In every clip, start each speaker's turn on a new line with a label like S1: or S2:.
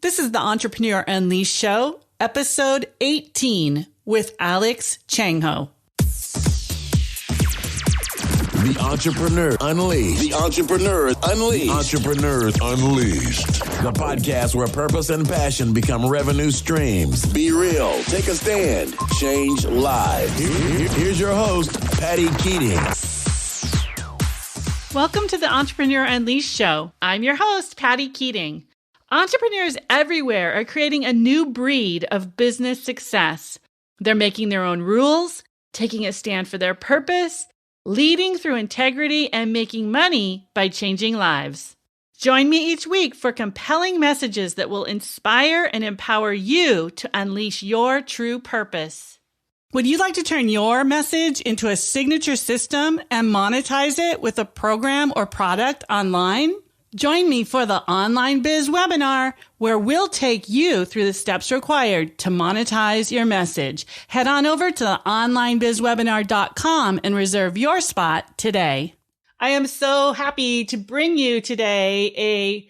S1: This is the Entrepreneur Unleashed Show, episode 18 with Alex Changho.
S2: The Entrepreneur Unleashed. The Entrepreneur Unleashed. The Entrepreneurs Unleashed. The podcast where purpose and passion become revenue streams. Be real. Take a stand. Change lives. Here's your host, Patty Keating.
S1: Welcome to the Entrepreneur Unleashed Show. I'm your host, Patty Keating. Entrepreneurs everywhere are creating a new breed of business success. They're making their own rules, taking a stand for their purpose, leading through integrity, and making money by changing lives. Join me each week for compelling messages that will inspire and empower you to unleash your true purpose. Would you like to turn your message into a signature system and monetize it with a program or product online? Join me for the Online Biz webinar, where we'll take you through the steps required to monetize your message. Head on over to onlinebizwebinar.com and reserve your spot today. I am so happy to bring you today a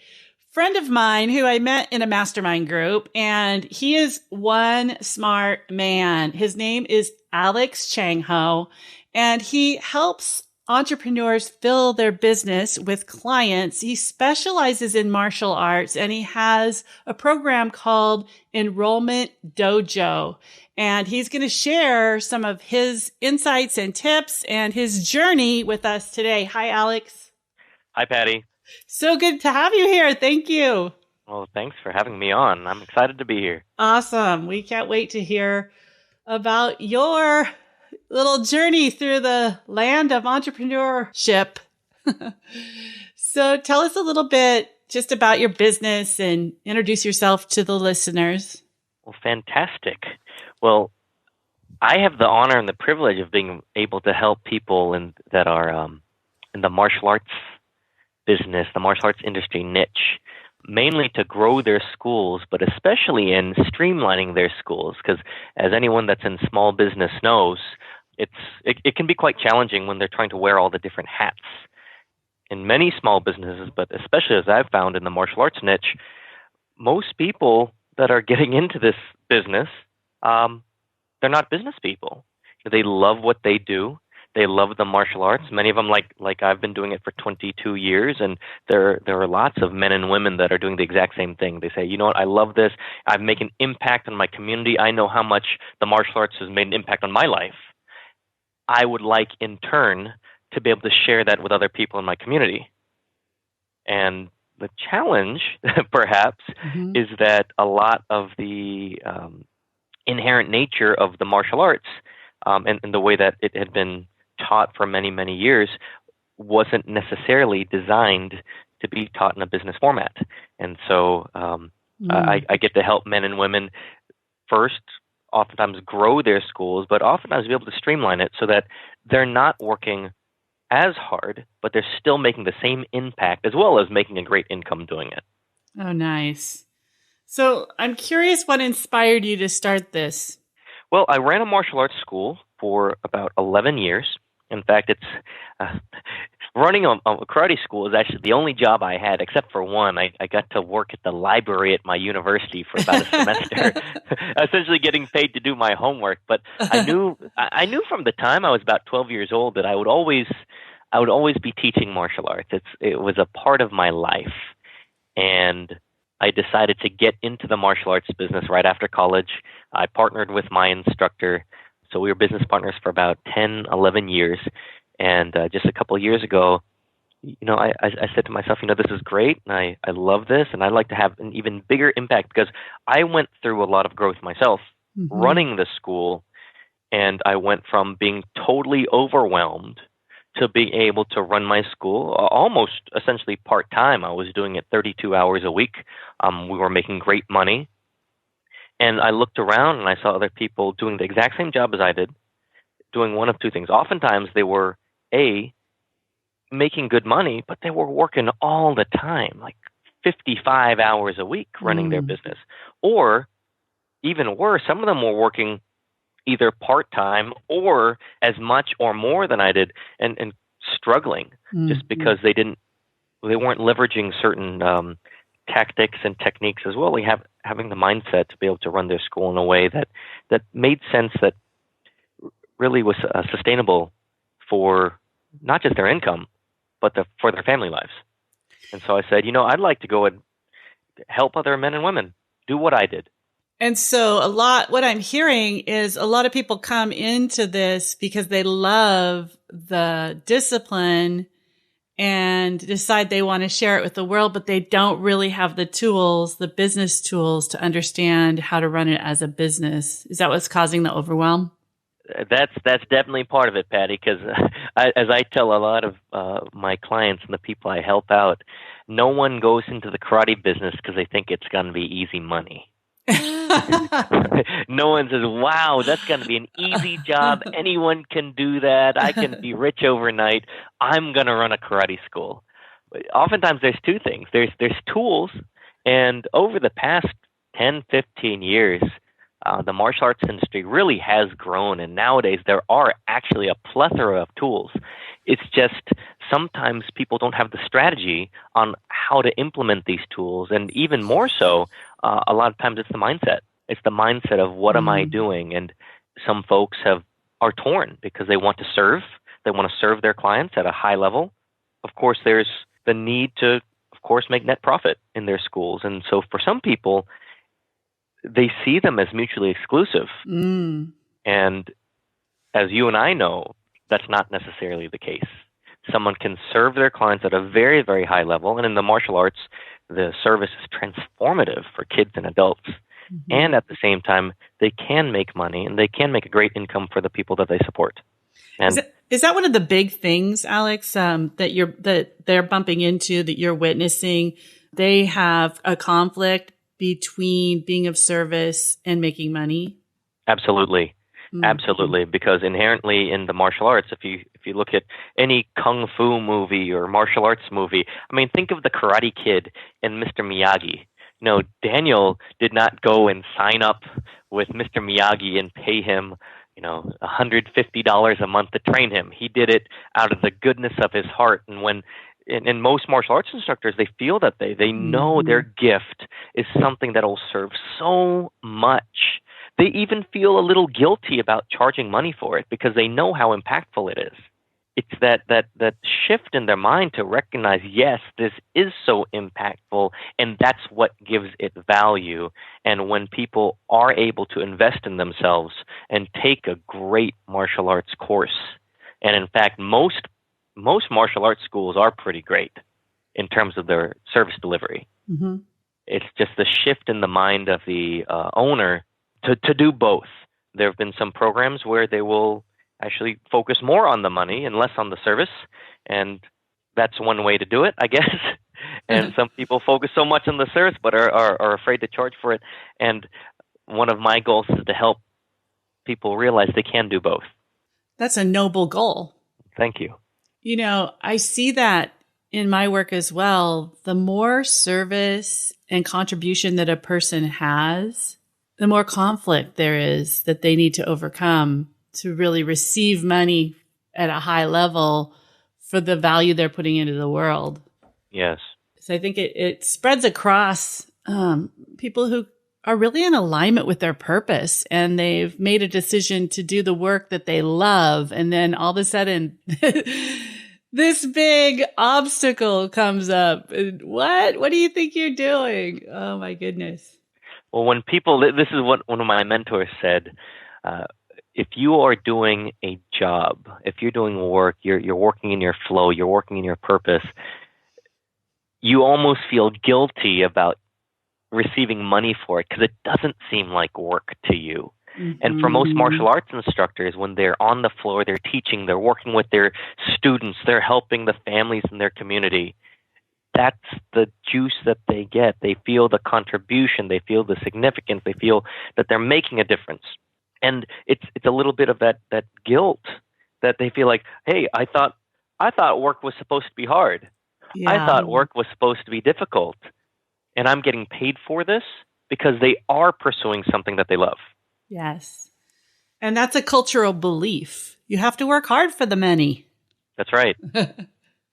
S1: friend of mine who I met in a mastermind group, and he is one smart man. His name is Alex Changho, and he helps entrepreneurs fill their business with clients. He specializes in martial arts, and he has a program called Enrollment Dojo. And he's going to share some of his insights and tips and his journey with us today. Hi, Alex.
S3: Hi, Patty.
S1: So good to have you here. Thank you.
S3: Well, thanks for having me on. I'm excited to be here. Awesome.
S1: We can't wait to hear about your little journey through the land of entrepreneurship. So tell us a little bit just about your business and introduce yourself to the listeners.
S3: Well, fantastic. Well, I have the honor and the privilege of being able to help people that are in the martial arts business, the martial arts industry niche, mainly to grow their schools, but especially in streamlining their schools. Because as anyone that's in small business knows, it can be quite challenging when they're trying to wear all the different hats. In many small businesses, but especially as I've found in the martial arts niche, most people that are getting into this business, they're not business people. They love what they do. They love the martial arts. Many of them, like I've been doing it for 22 years, and there are lots of men and women that are doing the exact same thing. They say, you know what, I love this. I make an impact on my community. I know how much the martial arts has made an impact on my life. I would like, in turn, to be able to share that with other people in my community. And the challenge, perhaps, is that a lot of the inherent nature of the martial arts and the way that it had been taught for many, many years wasn't necessarily designed to be taught in a business format. And so I get to help men and women first, oftentimes grow their schools, but oftentimes be able to streamline it so that they're not working as hard, but they're still making the same impact as well as making a great income doing it.
S1: Oh, nice. So I'm curious what inspired you to start this?
S3: Well, I ran a martial arts school for about 11 years. In fact, it's running a karate school is actually the only job I had, except for one. I got to work at the library at my university for about a semester, essentially getting paid to do my homework. But I knew from the time I was about 12 years old that I would always be teaching martial arts. It was a part of my life, and I decided to get into the martial arts business right after college. I partnered with my instructor. So we were business partners for about 10, 11 years. And just a couple of years ago, I said to myself, this is great. And I love this. And I'd like to have an even bigger impact because I went through a lot of growth myself running the school. And I went from being totally overwhelmed to being able to run my school almost essentially part-time. I was doing it 32 hours a week. We were making great money. And I looked around and I saw other people doing the exact same job as I did, doing one of two things. Oftentimes they were, making good money, but they were working all the time, like 55 hours a week running their business. Or even worse, some of them were working either part-time or as much or more than I did and struggling just because they weren't leveraging certain tactics and techniques as well. Having the mindset to be able to run their school in a way that made sense, that really was sustainable for not just their income, but for their family lives. And so I said, I'd like to go and help other men and women do what I did.
S1: And so what I'm hearing is a lot of people come into this because they love the discipline and decide they want to share it with the world, but they don't really have the tools, the business tools, to understand how to run it as a business. Is that what's causing the overwhelm?
S3: That's definitely part of it, Patty, because as I tell a lot of my clients and the people I help out, no one goes into the karate business because they think it's going to be easy money. No one says, wow, that's going to be an easy job. Anyone can do that. I can be rich overnight. I'm going to run a karate school. Oftentimes there's two things. There's tools, and over the past 10, 15 years, the martial arts industry really has grown, and nowadays there are actually a plethora of tools. It's just sometimes people don't have the strategy on how to implement these tools, and even more so, a lot of times it's the mindset. It's the mindset of what am I doing? And some folks are torn because they want to serve. They want to serve their clients at a high level. Of course, there's the need to, of course, make net profit in their schools. And so for some people, they see them as mutually exclusive. And as you and I know, that's not necessarily the case. Someone can serve their clients at a very, very high level. And in the martial arts, the service is transformative for kids and adults. And at the same time, they can make money and they can make a great income for the people that they support. And
S1: is that one of the big things, Alex, that they're bumping into, that you're witnessing? They have a conflict between being of service and making money?
S3: Absolutely. Absolutely, because inherently in the martial arts, if you look at any kung fu movie or martial arts movie, I mean, think of the Karate Kid and Mr. Miyagi. Daniel did not go and sign up with Mr. Miyagi and pay him, $150 a month to train him. He did it out of the goodness of his heart. And when and most martial arts instructors, they feel that they know their gift is something that will serve so much. They even feel a little guilty about charging money for it because they know how impactful it is. It's that shift in their mind to recognize, yes, this is so impactful, and that's what gives it value. And when people are able to invest in themselves and take a great martial arts course, and in fact, most martial arts schools are pretty great in terms of their service delivery. It's just the shift in the mind of the owner to do both. There have been some programs where they will actually focus more on the money and less on the service, and that's one way to do it, I guess. And some people focus so much on the service but are afraid to charge for it. And one of my goals is to help people realize they can do both.
S1: That's a noble goal.
S3: Thank you.
S1: I see that in my work as well. The more service and contribution that a person has, the more conflict there is that they need to overcome to really receive money at a high level for the value they're putting into the world.
S3: Yes.
S1: So I think it spreads across people who are really in alignment with their purpose, and they've made a decision to do the work that they love. And then all of a sudden, this big obstacle comes up. What do you think you're doing? Oh my goodness.
S3: Well, when people, this is what one of my mentors said, if you are doing a job, if you're doing work, you're working in your flow, you're working in your purpose, you almost feel guilty about receiving money for it because it doesn't seem like work to you. And for most martial arts instructors, when they're on the floor, they're teaching, they're working with their students, they're helping the families in their community, that's the juice that they get. They feel the contribution, they feel the significance, they feel that they're making a difference. And it's a little bit of that guilt that they feel like, hey, I thought work was supposed to be hard. Yeah. I thought work was supposed to be difficult. And I'm getting paid for this because they are pursuing something that they love.
S1: Yes. And that's a cultural belief. You have to work hard for the money.
S3: That's right.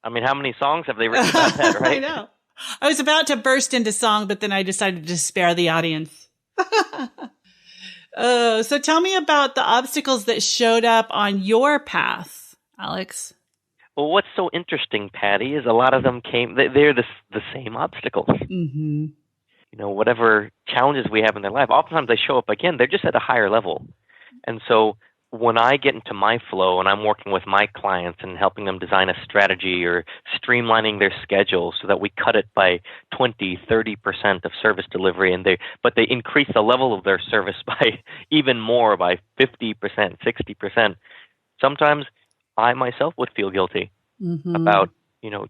S3: I mean, how many songs have they written about that, right?
S1: I know. I was about to burst into song, but then I decided to spare the audience. So tell me about the obstacles that showed up on your path, Alex.
S3: Well, what's so interesting, Patty, is a lot of them they're the same obstacles.
S1: Mm-hmm.
S3: You know, whatever challenges we have in their life, oftentimes they show up again, they're just at a higher level. And so when I get into my flow and I'm working with my clients and helping them design a strategy or streamlining their schedule so that we cut it by 20, 30% of service delivery, but they increase the level of their service by even more, by 50%, 60%, sometimes I myself would feel guilty about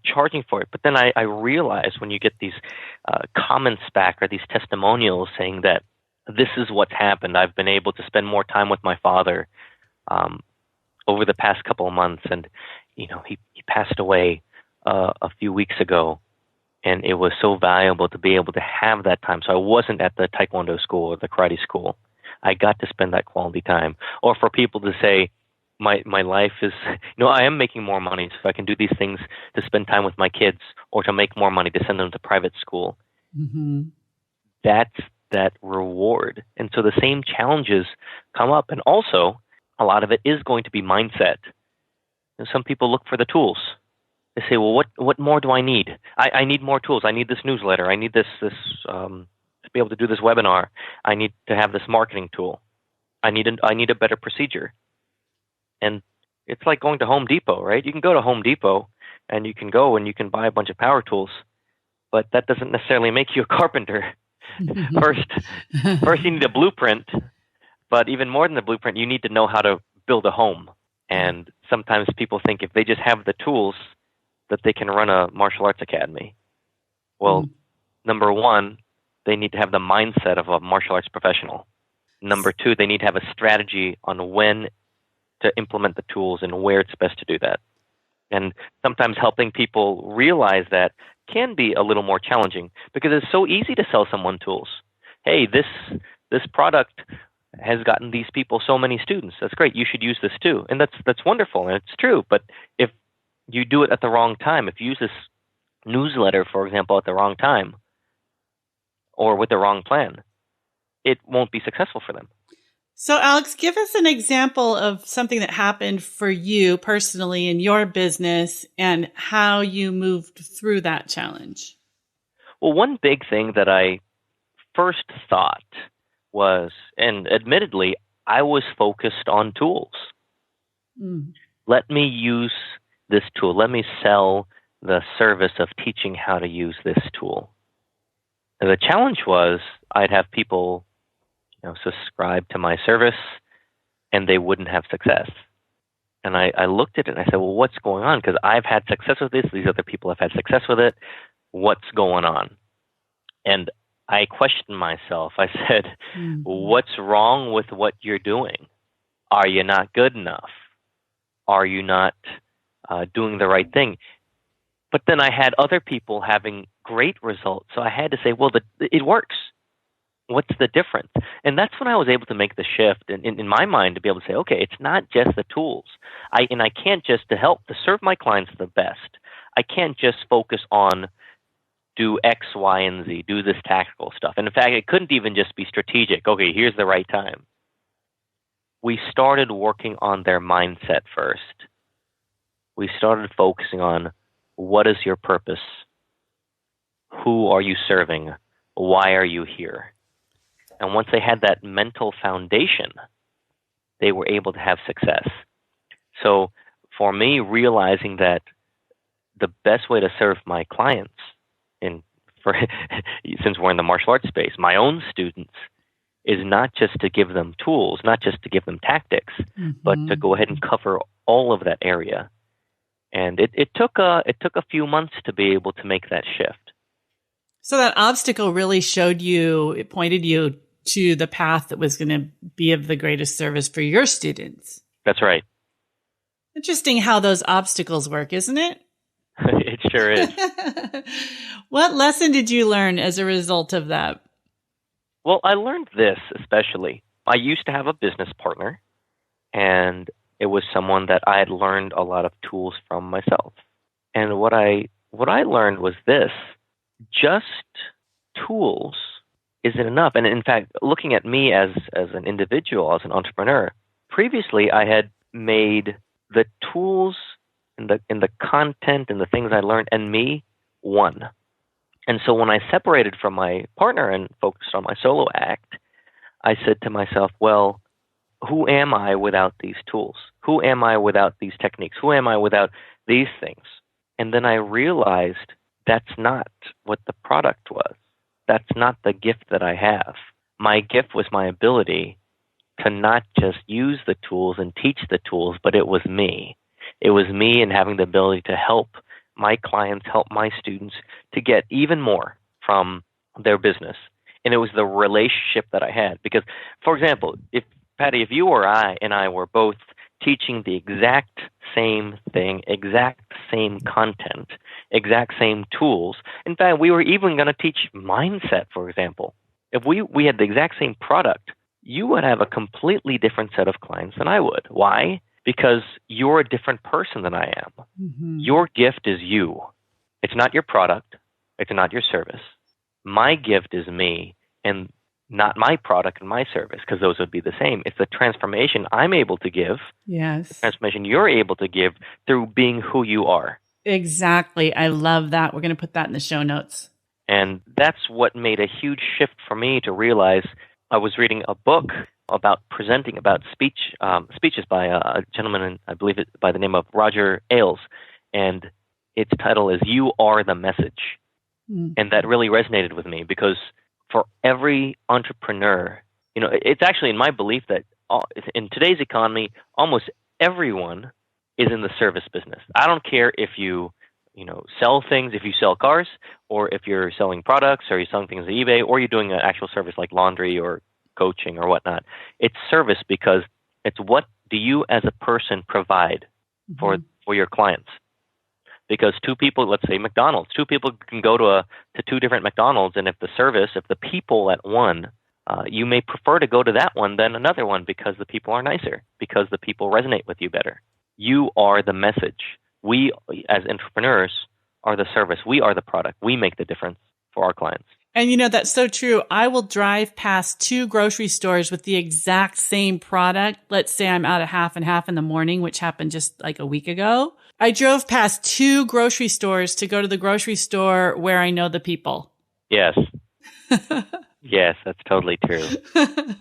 S3: charging for it. But then I realize when you get these comments back or these testimonials saying that this is what's happened. I've been able to spend more time with my father over the past couple of months, and he passed away a few weeks ago, and it was so valuable to be able to have that time. So I wasn't at the Taekwondo school or the karate school. I got to spend that quality time. Or for people to say, my life is, I am making more money, so I can do these things to spend time with my kids or to make more money to send them to private school.
S1: Mm-hmm.
S3: That's that reward. And so the same challenges come up. And also, a lot of it is going to be mindset. And some people look for the tools. They say, well, what more do I need? I need more tools. I need this newsletter. I need this to be able to do this webinar. I need to have this marketing tool. I need a better procedure. And it's like going to Home Depot, right? You can go to Home Depot and you can go and you can buy a bunch of power tools, but that doesn't necessarily make you a carpenter. First you need a blueprint, but even more than the blueprint, you need to know how to build a home. And sometimes people think if they just have the tools that they can run a martial arts academy. Well, number one, they need to have the mindset of a martial arts professional. Number two, they need to have a strategy on when to implement the tools and where it's best to do that. And sometimes helping people realize that can be a little more challenging because it's so easy to sell someone tools. Hey, this product has gotten these people so many students. That's great. You should use this too. And that's wonderful, and it's true. But if you do it at the wrong time, if you use this newsletter, for example, at the wrong time or with the wrong plan, it won't be successful for them.
S1: So, Alex, give us an example of something that happened for you personally in your business and how you moved through that challenge.
S3: Well, one big thing that I first thought was, and admittedly, I was focused on tools. Let me use this tool. Let me sell the service of teaching how to use this tool. And the challenge was I'd have people subscribe to my service, and they wouldn't have success. And I looked at it and I said, well, what's going on? Because I've had success with this. These other people have had success with it. What's going on? And I questioned myself. I said, what's wrong with what you're doing? Are you not good enough? Are you not doing the right thing? But then I had other people having great results. So I had to say, well, it works. What's the difference? And that's when I was able to make the shift in my mind to be able to say, okay, it's not just the tools. I can't just to serve my clients the best. I can't just focus on do X, Y, and Z, do this tactical stuff. And in fact, it couldn't even just be strategic. Okay, here's the right time. We started working on their mindset first. We started focusing on what is your purpose? Who are you serving? Why are you here? And once they had that mental foundation, they were able to have success. So for me, realizing that the best way to serve my clients, since we're in the martial arts space, my own students, is not just to give them tools, not just to give them tactics, but to go ahead and cover all of that area. And it took a few months to be able to make that shift.
S1: So that obstacle really it pointed you to the path that was going to be of the greatest service for your students.
S3: That's right.
S1: Interesting how those obstacles work, isn't it?
S3: It sure is.
S1: What lesson did you learn as a result of that?
S3: Well, I learned this especially. I used to have a business partner, and it was someone that I had learned a lot of tools from myself. And what I learned was this: just tools isn't enough. And in fact, looking at me as an individual, as an entrepreneur, previously I had made the tools and the content and the things I learned and me one. And so when I separated from my partner and focused on my solo act, I said to myself, well, who am I without these tools? Who am I without these techniques? Who am I without these things? And then I realized that's not what the product was. That's not the gift that I have. My gift was my ability to not just use the tools and teach the tools, but it was me. It was me and having the ability to help my clients, help my students to get even more from their business. And it was the relationship that I had. Because, for example, Patty, if you or I were both teaching the exact same thing, exact same content, exact same tools, in fact, we were even going to teach mindset, for example. If we had the exact same product, you would have a completely different set of clients than I would. Why? Because you're a different person than I am. Mm-hmm. Your gift is you. It's not your product. It's not your service. My gift is me, and not my product and my service, because those would be the same. It's the transformation I'm able to give.
S1: Yes.
S3: The transformation you're able to give through being who you are.
S1: Exactly. I love that. We're going to put that in the show notes.
S3: And that's what made a huge shift for me to realize. I was reading a book about presenting, about speeches by a gentleman, I believe it by the name of Roger Ailes, and its title is "You Are the Message," and that really resonated with me because for every entrepreneur, it's actually in my belief that in today's economy, almost everyone is in the service business. I don't care if you sell things, if you sell cars, or if you're selling products, or you're selling things on eBay, or you're doing an actual service like laundry or coaching or whatnot. It's service because it's what do you as a person provide for your clients. Because two people, let's say McDonald's, two people can go to two different McDonald's, and if the people at one, you may prefer to go to that one than another one because the people are nicer, because the people resonate with you better. You are the message. We, as entrepreneurs, are the service. We are the product. We make the difference for our clients.
S1: And that's so true. I will drive past two grocery stores with the exact same product. Let's say I'm out at half and half in the morning, which happened just like a week ago. I drove past two grocery stores to go to the grocery store where I know the people.
S3: Yes. Yes, that's totally true.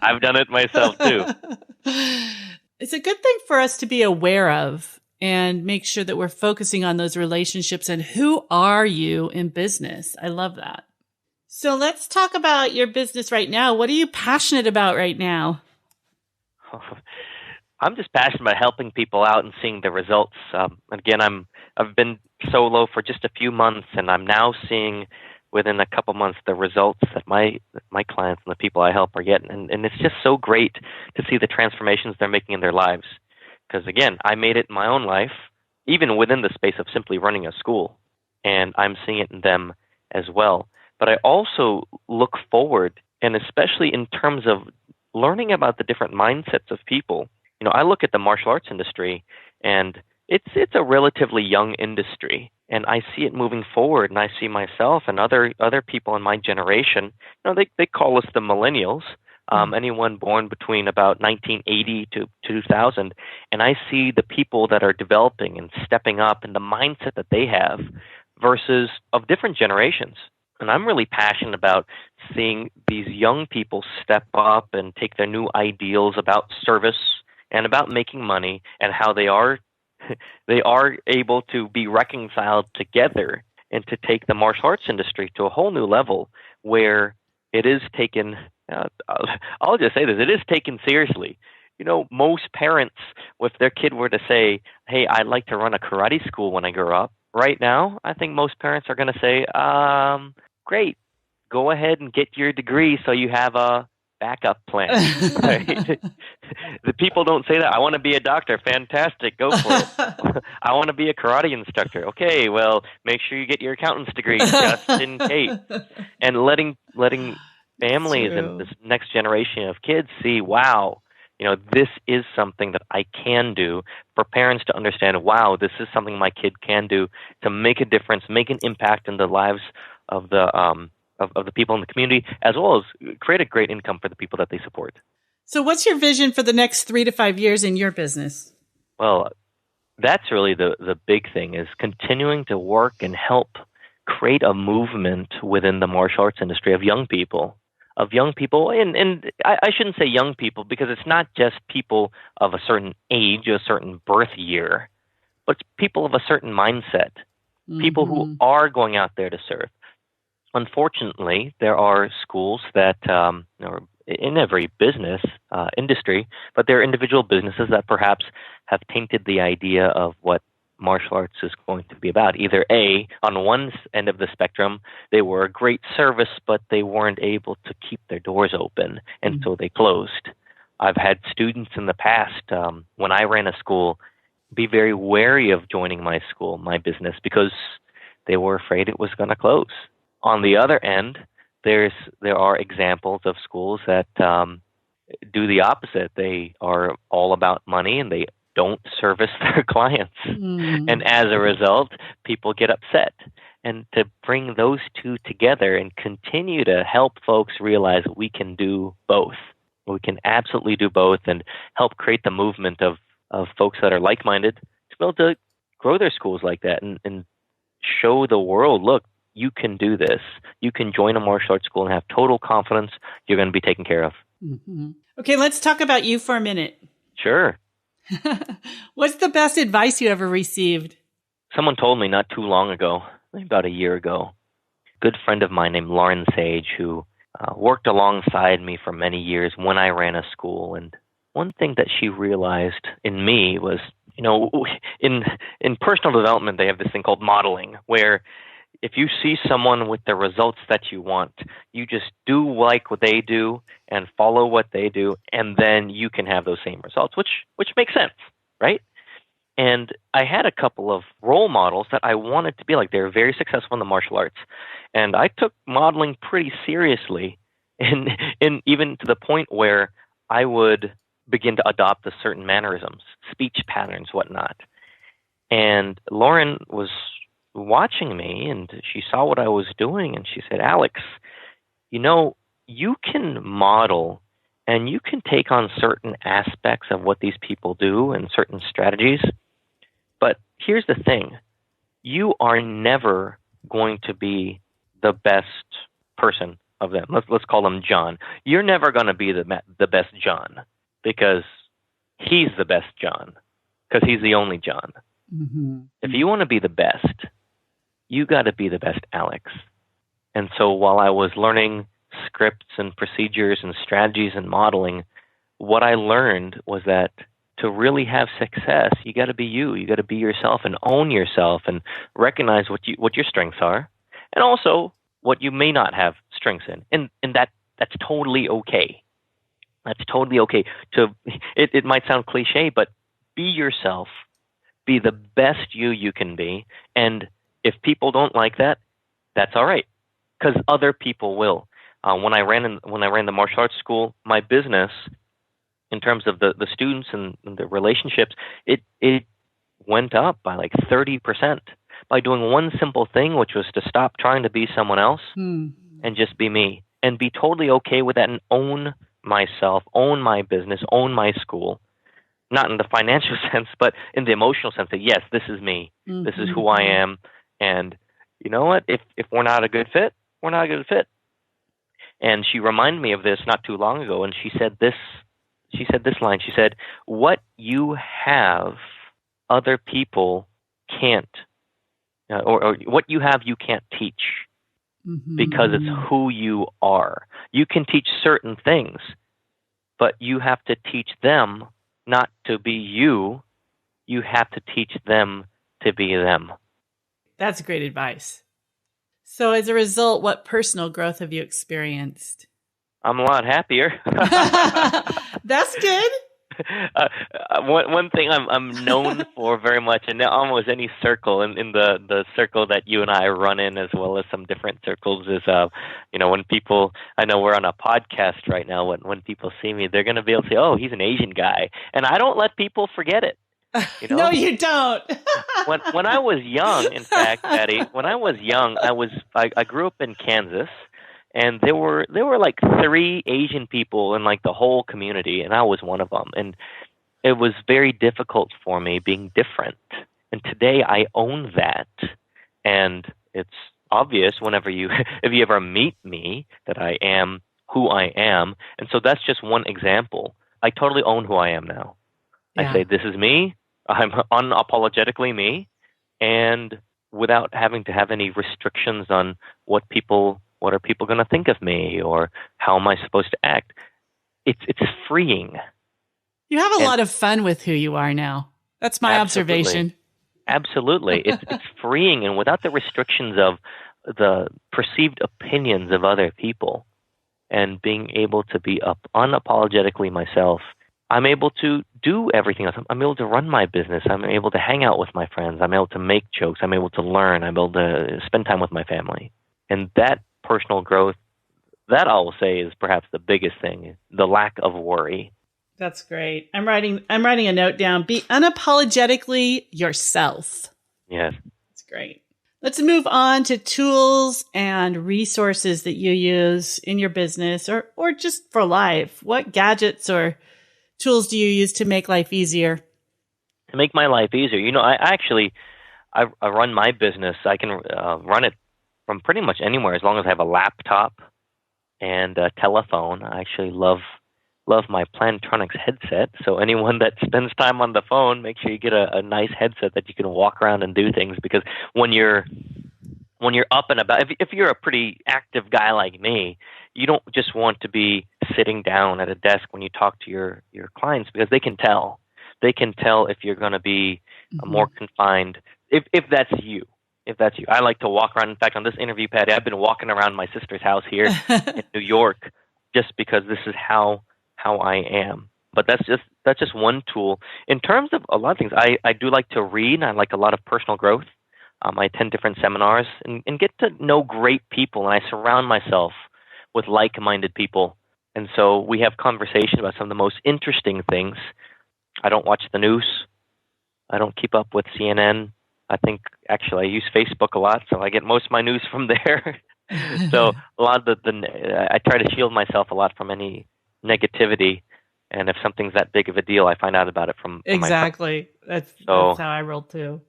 S3: I've done it myself too.
S1: It's a good thing for us to be aware of and make sure that we're focusing on those relationships and who are you in business. I love that. So let's talk about your business right now. What are you passionate about right now?
S3: I'm just passionate about helping people out and seeing the results. Again, I've been solo for just a few months, and I'm now seeing within a couple months the results that my clients and the people I help are getting. And it's just so great to see the transformations they're making in their lives. Because again, I made it in my own life, even within the space of simply running a school, and I'm seeing it in them as well. But I also look forward, and especially in terms of learning about the different mindsets of people. I look at the martial arts industry, and it's a relatively young industry, and I see it moving forward, and I see myself and other people in my generation. They call us the millennials. Anyone born between about 1980 to 2000, and I see the people that are developing and stepping up and the mindset that they have versus of different generations. And I'm really passionate about seeing these young people step up and take their new ideals about service and about making money and how they are able to be reconciled together and to take the martial arts industry to a whole new level where it is taken, I'll just say this, it is taken seriously. Most parents, if their kid were to say, hey, I'd like to run a karate school when I grow up, right now, I think most parents are going to say, great, go ahead and get your degree so you have a backup plan. Right? The people don't say that. I want to be a doctor. Fantastic. Go for it. I want to be a karate instructor. Okay, well, make sure you get your accountant's degree just in case. And letting families and this next generation of kids see, wow, this is something that I can do, for parents to understand, wow, this is something my kid can do to make a difference, make an impact in the lives of the people in the community, as well as create a great income for the people that they support.
S1: So what's your vision for the next 3 to 5 years in your business?
S3: Well, that's really the big thing, is continuing to work and help create a movement within the martial arts industry of young people, and I shouldn't say young people, because it's not just people of a certain age, a certain birth year, but people of a certain mindset, people who are going out there to serve. Unfortunately, there are schools that, in every business industry, but there are individual businesses that perhaps have tainted the idea of what martial arts is going to be about. Either A, on one end of the spectrum, they were a great service, but they weren't able to keep their doors open, and so they closed. I've had students in the past, when I ran a school, be very wary of joining my school, my business, because they were afraid it was going to close. On the other end, there are examples of schools that do the opposite. They are all about money, and they don't service their clients. And as a result, people get upset. And to bring those two together and continue to help folks realize we can do both. We can absolutely do both, and help create the movement of folks that are like-minded to be able to grow their schools like that, and show the world, look, you can do this. You can join a martial arts school and have total confidence you're going to be taken care of.
S1: Okay, let's talk about you for a minute.
S3: Sure.
S1: What's the best advice you ever received?
S3: Someone told me not too long ago, about a year ago, a good friend of mine named Lauren Sage, who worked alongside me for many years when I ran a school. And one thing that she realized in me was, in personal development, they have this thing called modeling, where if you see someone with the results that you want, you just do like what they do and follow what they do, and then you can have those same results, which makes sense, right? And I had a couple of role models that I wanted to be like. They were very successful in the martial arts. And I took modeling pretty seriously, and even to the point where I would begin to adopt a certain mannerisms, speech patterns, whatnot. And Lauren was watching me, and she saw what I was doing, and she said, Alex, you can model and you can take on certain aspects of what these people do and certain strategies. But here's the thing. You are never going to be the best person of them. Let's call him John. You're never going to be the best John, because he's the best John, because he's the only John. If you want to be the best, you got to be the best Alex. And so while I was learning scripts and procedures and strategies and modeling, what I learned was that to really have success, you got to be you. You got to be yourself and own yourself and recognize what your strengths are, and also what you may not have strengths in. And that's totally okay. That's totally okay. It might sound cliche, but be yourself. Be the best you can be. And if people don't like that, that's all right, because other people will. When I ran the martial arts school, my business, in terms of the students and the relationships, it went up by like 30% by doing one simple thing, which was to stop trying to be someone else and just be me, and be totally okay with that, and own myself, own my business, own my school. Not in the financial sense, but in the emotional sense that, yes, this is me. This is who I am. And you know what? If we're not a good fit, we're not a good fit. And she reminded me of this not too long ago, and she said this line. She said, what you have, other people can't, or what you have, you can't teach, because it's who you are. You can teach certain things, but you have to teach them not to be you. You have to teach them to be them.
S1: That's great advice. So as a result, what personal growth have you experienced?
S3: I'm a lot happier.
S1: That's good.
S3: One thing I'm known for very much, in almost any circle, in the circle that you and I run in, as well as some different circles, is when people, I know we're on a podcast right now, when people see me, they're going to be able to say, oh, he's an Asian guy. And I don't let people forget it. You know?
S1: No, you don't.
S3: when I was young, in fact, Patty, when I was young, I grew up in Kansas, and there were like 3 Asian people in like the whole community, and I was one of them. And it was very difficult for me being different. And today I own that, and it's obvious whenever if you ever meet me that I am who I am. And so that's just one example. I totally own who I am now.
S1: Yeah.
S3: I say, this is me. I'm unapologetically me, and without having to have any restrictions on what are people going to think of me, or how am I supposed to act. It's freeing.
S1: You have a lot of fun with who you are now. That's my observation.
S3: Absolutely. It's freeing, and without the restrictions of the perceived opinions of other people, and being able to be unapologetically myself, I'm able to do everything else. I'm able to run my business. I'm able to hang out with my friends. I'm able to make jokes. I'm able to learn. I'm able to spend time with my family. And that personal growth, that I will say is perhaps the biggest thing, the lack of worry.
S1: That's great. I'm writing a note down. Be unapologetically yourself.
S3: Yes.
S1: That's great. Let's move on to tools and resources that you use in your business or just for life. What gadgets or tools do you use to make life easier?
S3: To make my life easier. You know, I run my business. I can run it from pretty much anywhere as long as I have a laptop and a telephone. I actually love my Plantronics headset. So anyone that spends time on the phone, make sure you get a nice headset that you can walk around and do things. Because when you're up and about, if you're a pretty active guy like me, you don't just want to be sitting down at a desk when you talk to your clients, because they can tell. They can tell if you're going to be more confined. If that's you. If that's you. I like to walk around. In fact, on this interview, Patty, I've been walking around my sister's house here in New York just because this is how I am. But that's just one tool. In terms of a lot of things, I do like to read. I like a lot of personal growth. I attend different seminars and get to know great people, and I surround myself with like-minded people. And so we have conversations about some of the most interesting things. I don't watch the news. I don't keep up with CNN. I think, actually, I use Facebook a lot, so I get most of my news from there. So a lot of I try to shield myself a lot from any negativity. And if something's that big of a deal, I find out about it from
S1: exactly. That's how I roll too.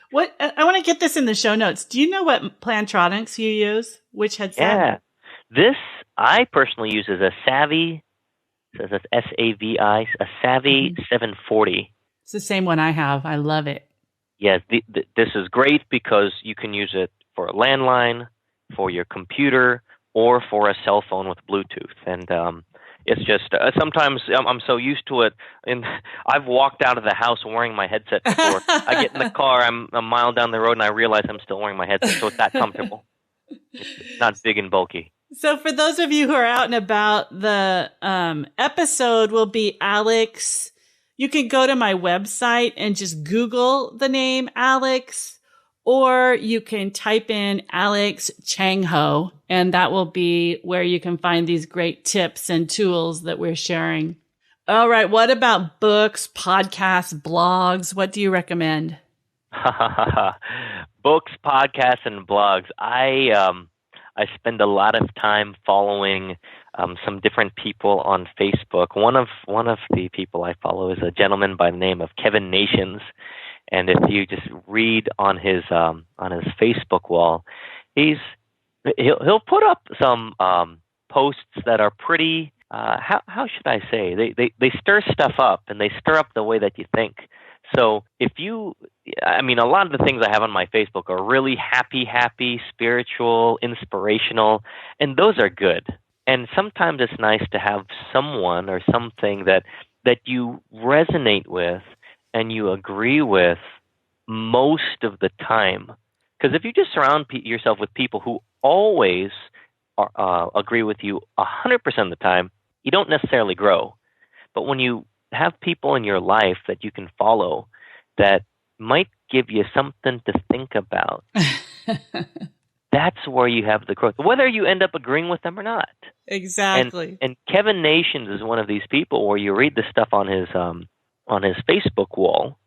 S1: What I want to get this in the show notes. Do you know what Plantronics you use? Which headset?
S3: Yeah, this I personally use as a Savvy. It says it's SAVI, a Savvy 740.
S1: It's the same one I have. I love it.
S3: Yes, this is great because you can use it for a landline, for your computer, or for a cell phone with Bluetooth. And it's just sometimes I'm so used to it, and I've walked out of the house wearing my headset before. I get in the car, I'm a mile down the road, and I realize I'm still wearing my headset, so it's that comfortable. It's not big and bulky.
S1: So for those of you who are out and about, the episode will be Alex. You can go to my website and just Google the name Alex, or you can type in Alex Changho, and that will be where you can find these great tips and tools that we're sharing. All right. What about books, podcasts, blogs? What do you recommend?
S3: Books, podcasts, and blogs. I spend a lot of time following some different people on Facebook. One of the people I follow is a gentleman by the name of Kevin Nations, and if you just read on his Facebook wall, he'll put up some posts that are pretty. How should I say? They stir stuff up, and they stir up the way that you think. So a lot of the things I have on my Facebook are really happy, spiritual, inspirational, and those are good. And sometimes it's nice to have someone or something that you resonate with and you agree with most of the time. Because if you just surround yourself with people who always agree with you 100% of the time, you don't necessarily grow. But when you have people in your life that you can follow that might give you something to think about, that's where you have the growth, whether you end up agreeing with them or not.
S1: Exactly.
S3: And Kevin Nations is one of these people where you read the stuff on his Facebook wall,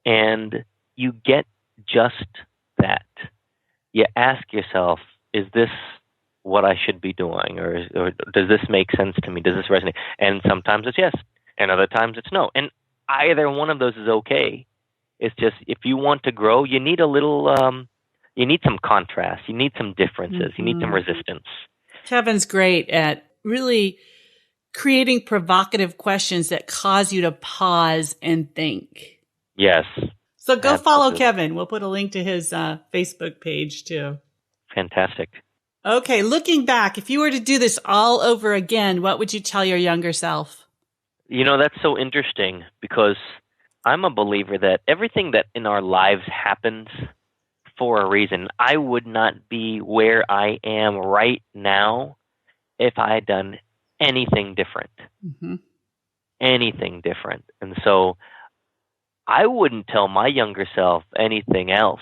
S3: And you get just that. You ask yourself, is this what I should be doing? Or does this make sense to me? Does this resonate? And sometimes it's yes, and other times it's no. And either one of those is okay. It's just, if you want to grow, you need a little, you need some contrast. You need some differences. You need some resistance.
S1: Kevin's great at really creating provocative questions that cause you to pause and think.
S3: Yes.
S1: So go follow Kevin. We'll put a link to his Facebook page too.
S3: Fantastic.
S1: Okay, looking back, if you were to do this all over again, what would you tell your younger self?
S3: You know, that's so interesting, because I'm a believer that everything that in our lives happens for a reason. I would not be where I am right now if I had done anything different. Mm-hmm. Anything different. And so I wouldn't tell my younger self anything else.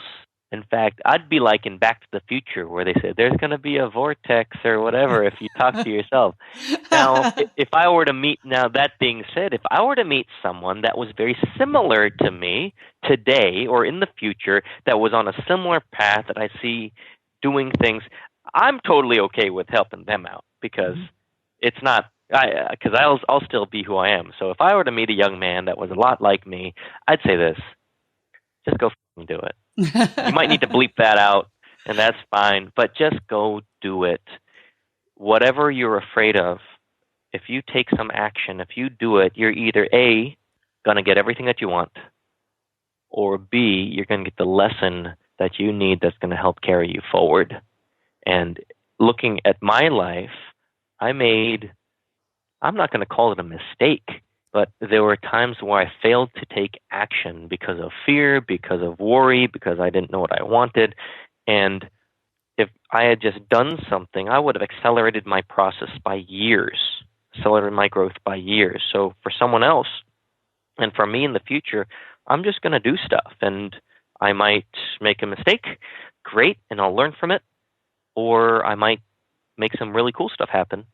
S3: In fact, I'd be like in Back to the Future, where they said there's going to be a vortex or whatever if you talk to yourself. Now, if I were to meet, now that being said, if I were to meet someone that was very similar to me today or in the future, that was on a similar path that I see doing things, I'm totally okay with helping them out, because it's not, because I'll still be who I am. So if I were to meet a young man that was a lot like me, I'd say this: just go f***ing do it. You might need to bleep that out, and that's fine, but just go do it. Whatever you're afraid of, if you take some action, if you do it, you're either A, going to get everything that you want, or B, you're going to get the lesson that you need that's going to help carry you forward. And looking at my life, I'm not going to call it a mistake, but there were times where I failed to take action because of fear, because of worry, because I didn't know what I wanted. And if I had just done something, I would have accelerated my process by years, accelerated my growth by years. So for someone else, and for me in the future, I'm just going to do stuff. And I might make a mistake, great, and I'll learn from it. Or I might make some really cool stuff happen,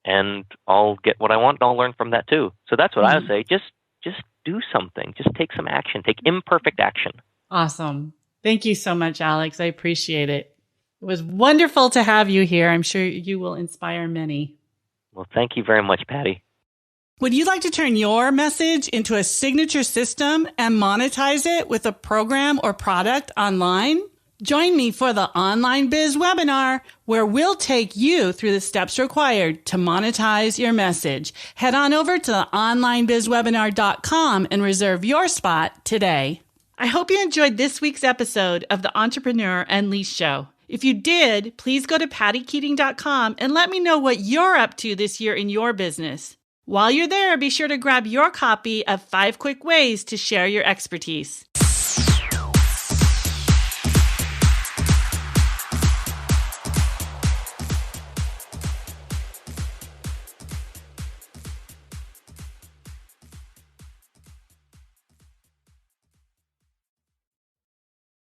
S3: and I'll get what I want, and I'll learn from that too. So that's what I would say. Just do something. Just take some action. Take imperfect action.
S1: Awesome. Thank you so much, Alex. I appreciate it. It was wonderful to have you here. I'm sure you will inspire many.
S3: Well, thank you very much, Patty.
S1: Would you like to turn your message into a signature system and monetize it with a program or product online? Join me for the Online Biz webinar, where we'll take you through the steps required to monetize your message. Head on over to onlinebizwebinar.com and reserve your spot today. I hope you enjoyed this week's episode of the Entrepreneur Unleashed Show. If you did, please go to pattykeating.com and let me know what you're up to this year in your business. While you're there, be sure to grab your copy of 5 Quick Ways to Share Your Expertise.